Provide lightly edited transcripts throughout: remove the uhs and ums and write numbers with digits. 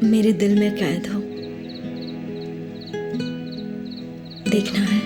मेरे दिल में कैद हो, देखना है।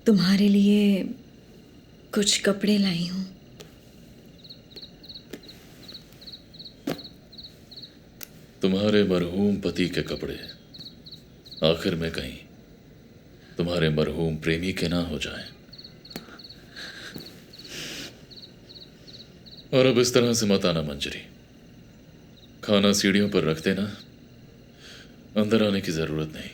तुम्हारे लिए कुछ कपड़े लाई हूं। तुम्हारे मरहूम पति के कपड़े आखिर में कहीं तुम्हारे मरहूम प्रेमी के ना हो जाएं। और अब इस तरह से मत आना मंजरी। खाना सीढ़ियों पर रख देना, अंदर आने की जरूरत नहीं।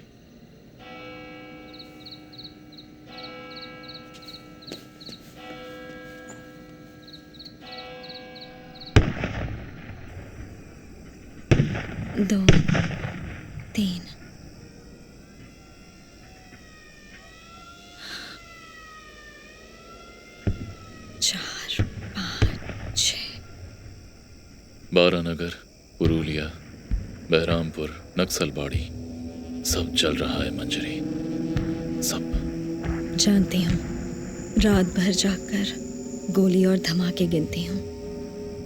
दो, तीन, चार, पाँच, 6। बारानगर, पुरुलिया, बहरामपुर, नक्सलबाड़ी, सब चल रहा है मंजरी, सब। जानती हूँ, रात भर जागकर गोली और धमाके गिनती हूँ,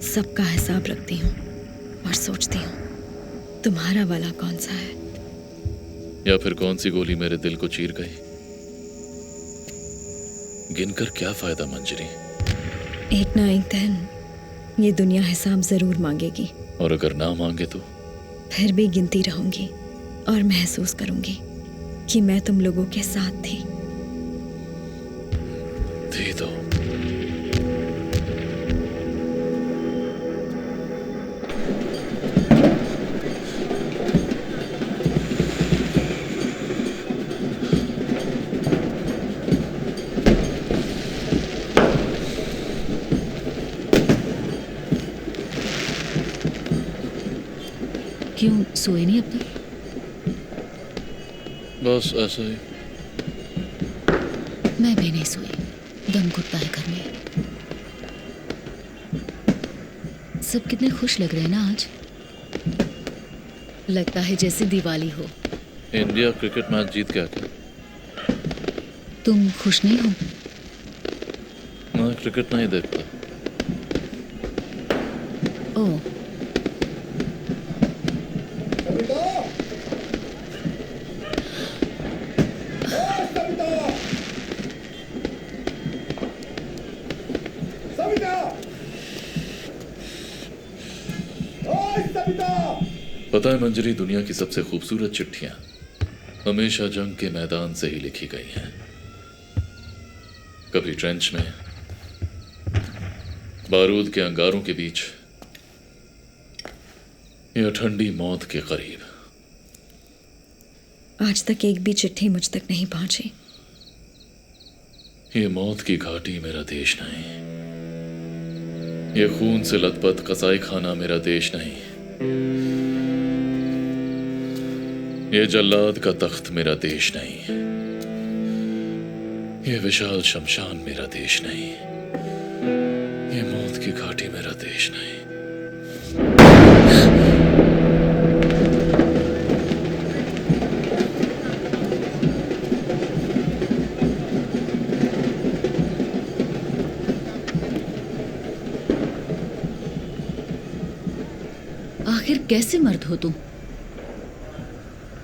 सबका हिसाब रखती हूँ और सोचती हूँ तुम्हारा वाला कौन सा है। या फिर कौन सी गोली मेरे दिल को चीर गई। गिनकर क्या फायदा मंजरी। एक ना एक दिन ये दुनिया हिसाब जरूर मांगेगी, और अगर ना मांगे तो फिर भी गिनती रहूंगी और महसूस करूंगी कि मैं तुम लोगों के साथ थी तो। क्यों सोए नहीं अब तक? बस ऐसा ही। मैं भी नहीं सोई, दम घुटता है घर में। सब कितने खुश लग रहे हैं ना आज। लगता है जैसे दिवाली हो। इंडिया क्रिकेट मैच जीत गया क्या? तुम खुश नहीं हो? मैं क्रिकेट नहीं देखता। ओह, पता है मंजरी, दुनिया की सबसे खूबसूरत चिट्ठियां हमेशा जंग के मैदान से ही लिखी गई हैं। कभी ट्रेंच में, बारूद के अंगारों के बीच, या ठंडी मौत के करीब। आज तक एक भी चिट्ठी मुझ तक नहीं पहुंची। ये मौत की घाटी मेरा देश नहीं, ये खून से लथपथ कसाई खाना मेरा देश नहीं, ये जल्लाद का तख्त मेरा देश नहीं, ये विशाल शमशान मेरा देश नहीं, ये मौत की घाटी मेरा देश नहीं। आखिर कैसे मर्द हो तुम?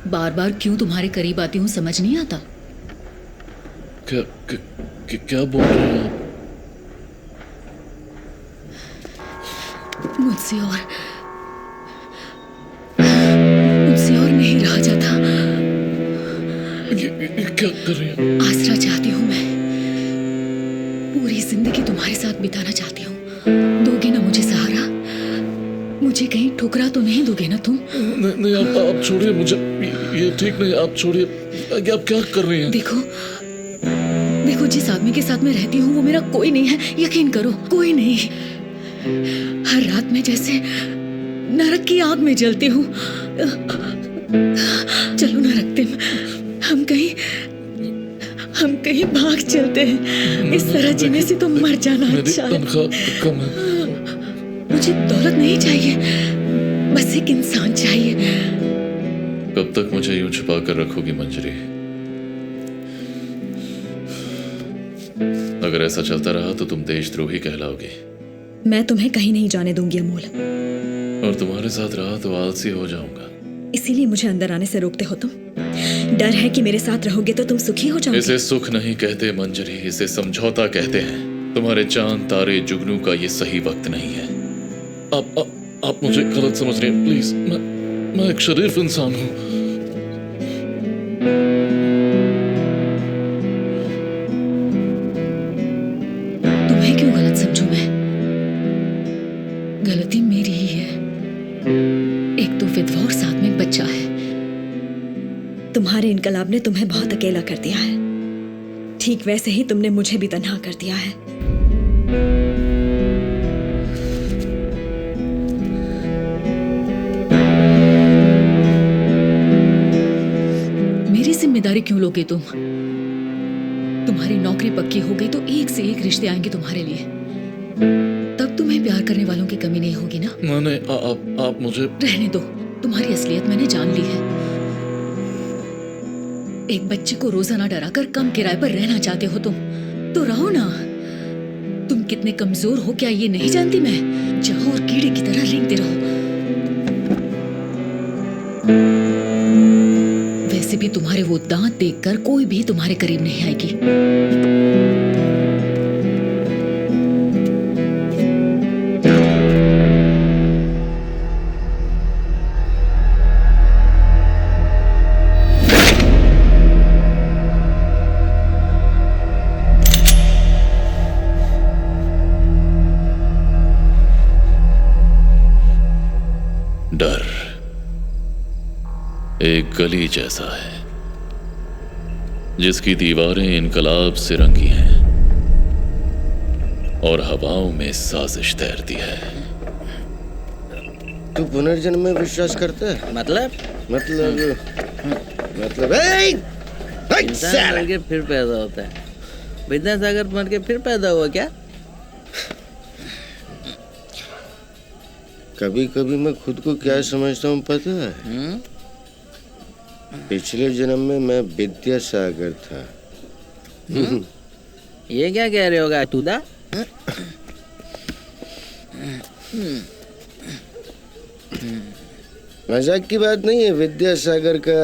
बार बार क्यों तुम्हारे करीब आती हूँ समझ नहीं आता। क्या बोल रहे हैं आप? मुझसे और नहीं रहा जाता। ये क्या कर रहे हैं? आसरा चाहती हूँ मैं, पूरी जिंदगी तुम्हारे साथ बिताना चाहती हूँ। दोगे ना मुझे सहारा? मुझे कहीं ठुकरा तो नहीं दोगे ना तुम? नहीं, आप छोड़िए मुझे, ये ठीक नहीं, आप छोड़िए। आप क्या कर रही हैं? देखो, जिस आदमी के साथ मैं रहती हूँ वो मेरा कोई नहीं है, यकीन करो, कोई नहीं। हर रात में जैसे नरक की आग में जलती हूँ। चलो ना रखते, हम कहीं भाग चलते हैं। इस तरह जीने से तो मर जाना अच्छा है। तनख्वाह कम है। मुझे दौलत नहीं चाहिए, बस एक इंसान चाहिए कब तक मुझे यूं छुपा कर रखोगी मंजरी? अगर ऐसा चलता रहा तो तुम देशद्रोही कहलाओगी। मैं तुम्हें कहीं नहीं जाने दूंगी अमोल। और तुम्हारे साथ रहा तो आलसी हो जाऊंगा। इसीलिए मुझे अंदर आने से रोकते हो तुम? डर है कि मेरे साथ रहोगे तो तुम सुखी हो जाओगे। इसे सुख नहीं कहते मंजरी, इसे समझौता कहते हैं। तुम्हारे चांद तारे जुगनू का ये सही वक्त नहीं है। आप मुझे गलत समझ रहे हैं प्लीज। मैं एक शरीफ इंसान हूं। तुम्हें क्यों गलत समझूं मैं? गलती मेरी ही है। एक तो विधवा और साथ में एक बच्चा है। तुम्हारे इनकलाब ने तुम्हें बहुत अकेला कर दिया है। ठीक वैसे ही तुमने मुझे भी तन्हा कर दिया है। मेरी जिम्मेदारी क्यों लोगे तुम? तुम्हारी नौकरी पक्की हो गई तो एक से एक रिश्ते आएंगे तुम्हारे लिए। तब तुम्हें प्यार करने वालों की कमी नहीं होगी ना? मैंने आप मुझे रहने दो। तुम्हारी असलियत मैंने जान ली है। एक बच्चे को रोजाना डराकर कम किराए पर रहना चाहते हो तुम, तो रहो ना। तुम कितने कमजोर हो क्या ये नहीं जानती मैं? जाओ और कीड़े की तरह रेंगते रहो। वैसे भी तुम्हारे वो दांत देखकर कोई भी तुम्हारे करीब नहीं आएगी। डर एक गली जैसा है जिसकी दीवारें इनकलाब से रंगी हैं और हवाओं में साजिश तैरती है। तू पुनर्जन्म में विश्वास करता है? मतलब इंसान मर के फिर पैदा होता है। विद्यासागर मर के फिर पैदा हुआ क्या? कभी कभी मैं खुद को क्या समझता हूँ पता है? पिछले जन्म में मैं विद्यासागर था। ये क्या कह रहे होगा तुदा? मजाक की बात नहीं है। विद्यासागर का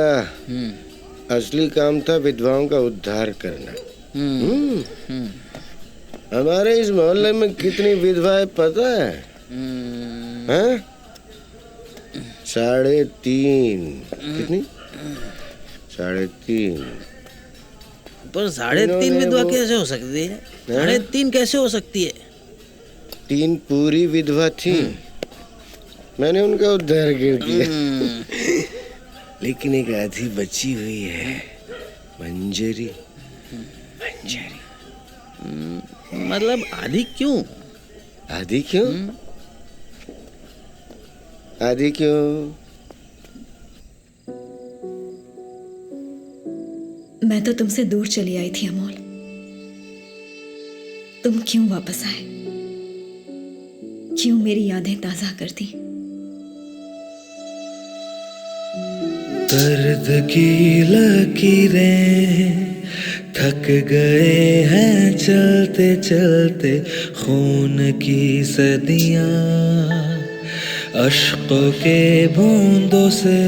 असली काम था विधवाओं का उद्धार करना। हमारे इस मोहल्ले में कितनी विधवाएं पता है? हाँ? 3.5। कितनी? 3.5। पर 3.5 विधवा कैसे हो सकती है? 3.5 कैसे हो सकती है? 3 पूरी विधवा थी। मैंने उनका उद्धार कर दिया। लेकिन एक आधी बची हुई है, मंजरी। मतलब आधी क्यों? आधी क्यों? आधी क्यों? मैं तो तुमसे दूर चली आई थी अमोल। तुम क्यों वापस आए? क्यों मेरी यादें ताजा कर दी? दर्द की लकीरें थक गए हैं चलते चलते, खून की सदियां अश्कों के बूंदों से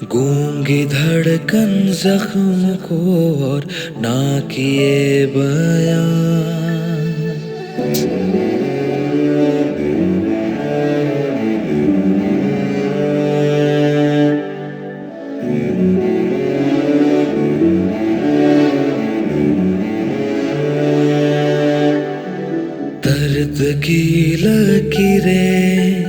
गूंगी धड़कन जख्म को और ना किए बयां। दर्द की लकीरें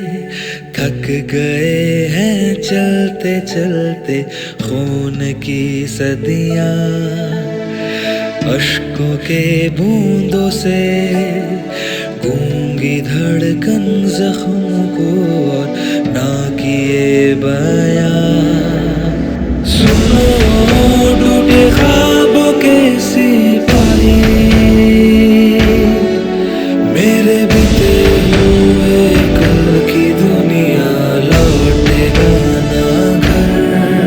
थक गए हैं चलते चलते, खून की सदियां अश्कों के बूंदों से गूंगी धड़कन जख्म को और ना किए बयां। सुनो टूटे ख्वाबों के सिपाही, मेरे बीते हुए कल की दुनिया लौटेगा ना घर।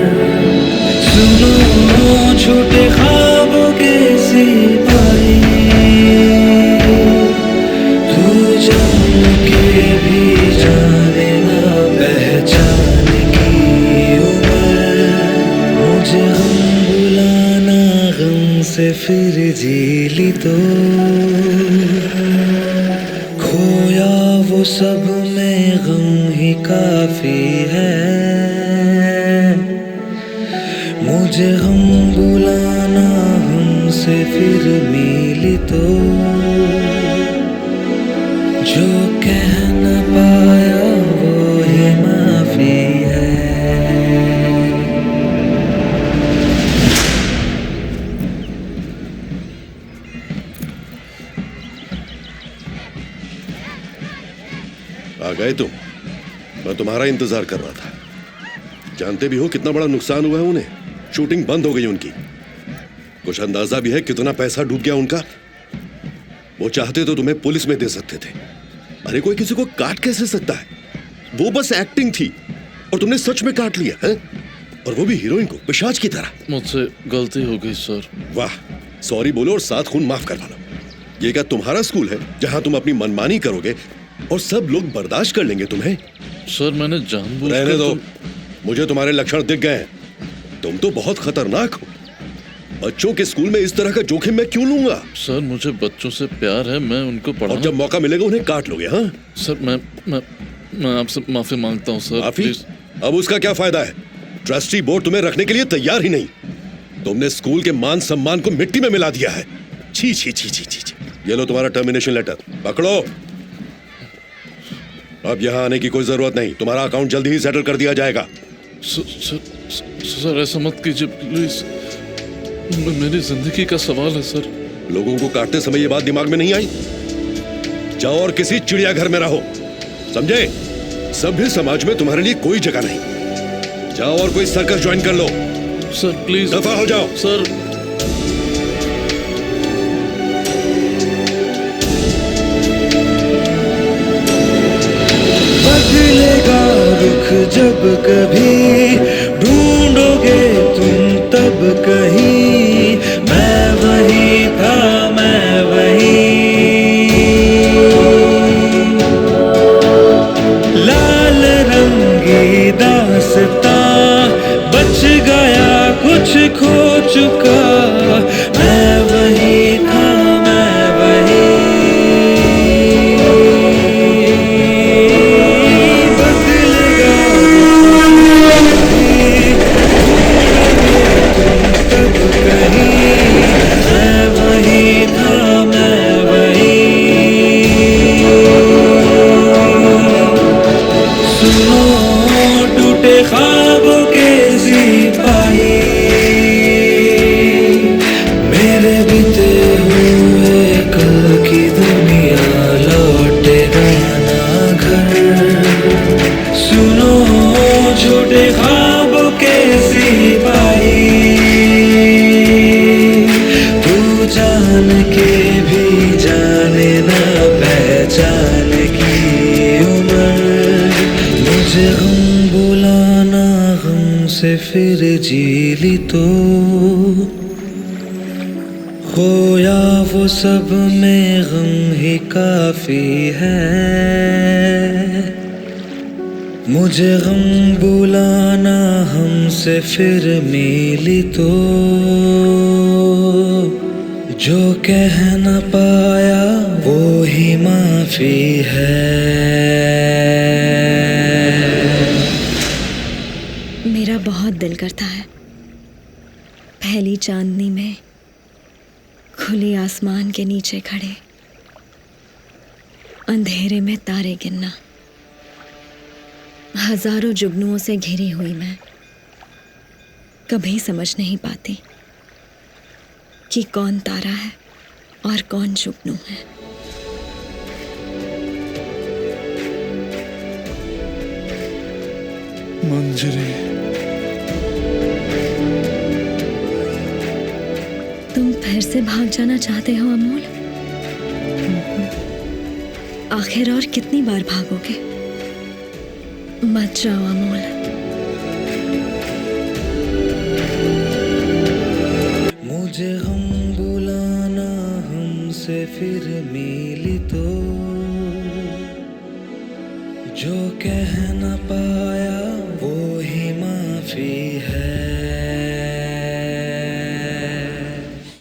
जी ली तो खोया वो सब में गम ही काफी है। मुझे हम बुलाना हमसे फिर मिली तो जो कह न पाया वो ही माफी है। आ गए तुम? मैं तुम्हारा इंतजार कर रहा था। जानते भी हो कितना बड़ा नुकसान हुआ है उन्हें। शूटिंग बंद हो गई उनकी। कुछ अंदाजा भी है कितना पैसा डूब गया उनका। वो चाहते तो तुम्हें पुलिस में दे सकते थे। अरे कोई किसी को काट कैसे सकता है? वो बस एक्टिंग थी और तुमने सच में काट लिया है। और वो भी हीरोइन को पिशाच की तरह। मुझसे गलती हो गई सर। वाह, सॉरी बोलो और 7 खून माफ करवा लो। ये क्या तुम्हारा स्कूल है जहां तुम अपनी मनमानी करोगे और सब लोग बर्दाश्त कर लेंगे तुम्हें? सर मैंने जानबूझकर रहने दो। मुझे तुम्हारे लक्षण दिख गए हैं। तुम तो बहुत खतरनाक हो। बच्चों के स्कूल में इस तरह का जोखिम मैं क्यों लूंगा? सर मुझे बच्चों से प्यार है, मैं उनको और पढ़ाऊं। जब मौका मिलेगा उन्हें काट लोगे? हाँ सर मैं आपसे माफी मांगता हूँ सर। माफी? प्लीज। अब उसका क्या फायदा है? ट्रस्टी बोर्ड तुम्हें रखने के लिए तैयार ही नहीं। तुमने स्कूल के मान सम्मान को मिट्टी में मिला दिया है। छी छी छी छी छी। ये लो तुम्हारा टर्मिनेशन लेटर, पकड़ो। अब यहाँ आने की कोई जरूरत नहीं। तुम्हारा अकाउंट जल्दी ही सेटल कर दिया जाएगा। सर ऐसा मत कीजिए प्लीज। मेरी जिंदगी का सवाल है सर। लोगों को काटते समय ये बात दिमाग में नहीं आई? जाओ और किसी चिड़ियाघर में रहो, समझे? सभ्य समाज में तुम्हारे लिए कोई जगह नहीं। जाओ और कोई सर्कस ज्वाइन कर लो। सर प्लीज दफा हो जाओ। सर। बदलेगा रुख जब कभी ढूंढोगे तुम तब कहीं, मैं वही था मैं वही। लाल रंगी दास्तां बच गया कुछ खो चुका, मैं वही था मैं वही। बदलेगा तब कहीं, मैं वही था मैं वही। सुनो टूटे ख्वाबों के सिपाही, मेरे बीते हुए कल की दुनिया लौटेगा ना घर। सुनो झूठे ख्वाबों के सिपाही, तू जान के भी जाने ना पहचान की उम्र। मुझे हम बुलाना हमसे फिर जी ली तो खोया वो सब में गम ही काफी है। मुझे गम बुलाना हमसे फिर मिली तो जो कह न पाया वो ही माफी है। मेरा बहुत दिल करता है पहली चांदनी में खुले आसमान के नीचे खड़े अंधेरे में तारे गिनना। हजारों जुगनुओं से घिरी हुई मैं कभी समझ नहीं पाती कि कौन तारा है और कौन जुगनू है। मंजरी, तुम फिर से भाग जाना चाहते हो अमोल? आखिर और कितनी बार भागोगे? मत जाओ अमोल। मुझे हम बुलाना हमसे फिर मिली तो जो कह न पाया